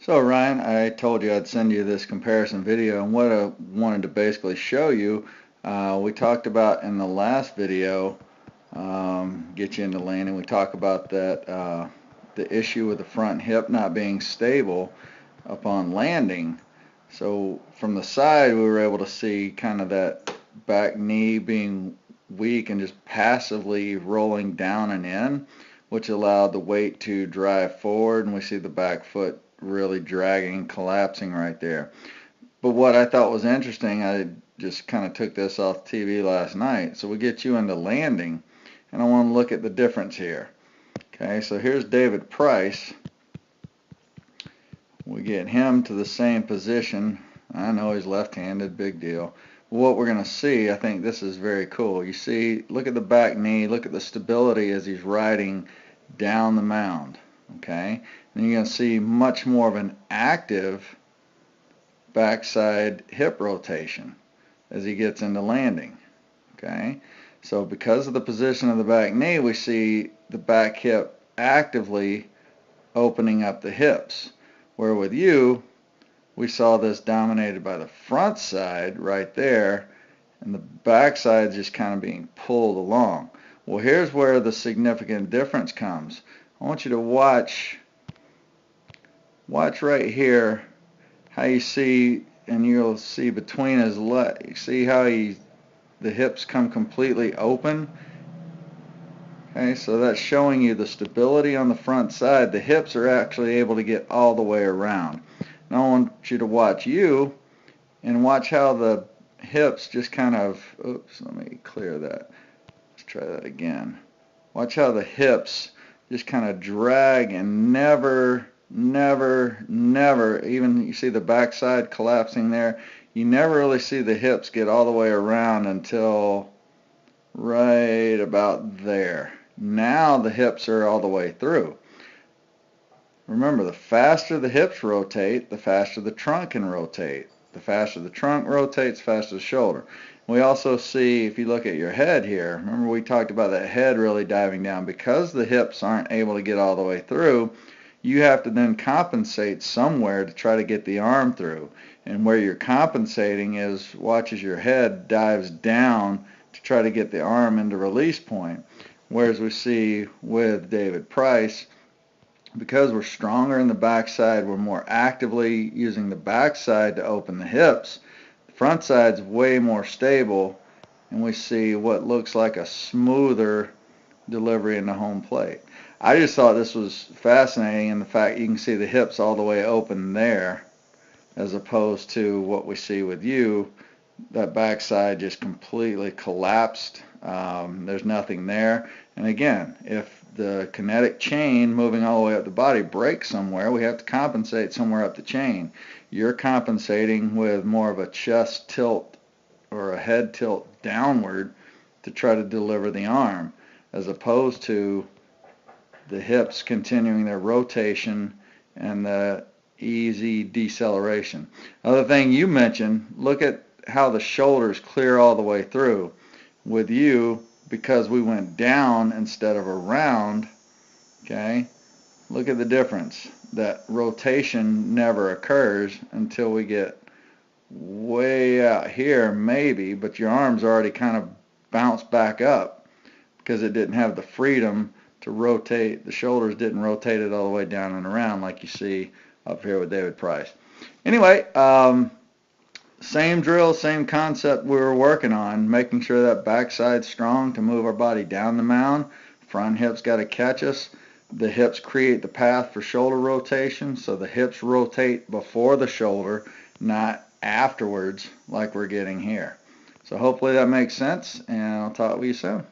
So Ryan, I told you I'd send you this comparison video, and what I wanted to basically show you, we talked about in the last video, get you into landing. We talked about that the issue with the front hip not being stable upon landing. So from the side, we were able to see kind of that back knee being weak and just passively rolling down and in, which allowed the weight to drive forward, and we see the back foot really dragging, collapsing right there. But what I thought was interesting, I just kind of took this off TV last night. So we get you into landing, and I want to look at the difference here. Okay, so here's David Price. We get him to the same position. I know he's left-handed, big deal. What we're going to see, I think this is very cool. You see, look at the back knee, look at the stability as he's riding down the mound. Okay, and you're going to see much more of an active backside hip rotation as he gets into landing. Okay, so because of the position of the back knee, we see the back hip actively opening up the hips. Where with you, we saw this dominated by the front side right there, and the back side just kind of being pulled along. Well, here's where the significant difference comes. I want you to watch right here how you see, and you'll see between his legs, you see how the hips come completely open. Okay, so that's showing you the stability on the front side. The hips are actually able to get all the way around. Now I want you to watch you and watch how the hips just kind of, oops, let me clear that. Let's try that again. Watch how the hips just kind of drag and never, even you see the backside collapsing there. You never really see the hips get all the way around until right about there. Now the hips are all the way through. Remember, the faster the hips rotate, the faster the trunk can rotate. The faster the trunk rotates, the faster the shoulder. We also see, if you look at your head here, remember we talked about that head really diving down. Because the hips aren't able to get all the way through, you have to then compensate somewhere to try to get the arm through. And where you're compensating is, watch as your head dives down to try to get the arm into release point. Whereas we see with David Price, because we're stronger in the backside, we're more actively using the backside to open the hips. The front side's way more stable, and we see what looks like a smoother delivery into home plate. I just thought this was fascinating in the fact you can see the hips all the way open there, as opposed to what we see with you, that backside just completely collapsed. There's nothing there. And again, if the kinetic chain moving all the way up the body breaks somewhere, we have to compensate somewhere up the chain. You're compensating with more of a chest tilt or a head tilt downward to try to deliver the arm, as opposed to the hips continuing their rotation and the easy deceleration. Other thing you mentioned, look at how the shoulders clear all the way through. With you, because we went down instead of around, okay, look at the difference. That rotation never occurs until we get way out here, maybe, but your arms already kind of bounced back up because it didn't have the freedom to rotate. The shoulders didn't rotate it all the way down and around like you see up here with David Price. Anyway, same drill, same concept we were working on, making sure that backside's strong to move our body down the mound. Front hips got to catch us. The hips create the path for shoulder rotation, so the hips rotate before the shoulder, not afterwards like we're getting here. So hopefully that makes sense, and I'll talk with you soon.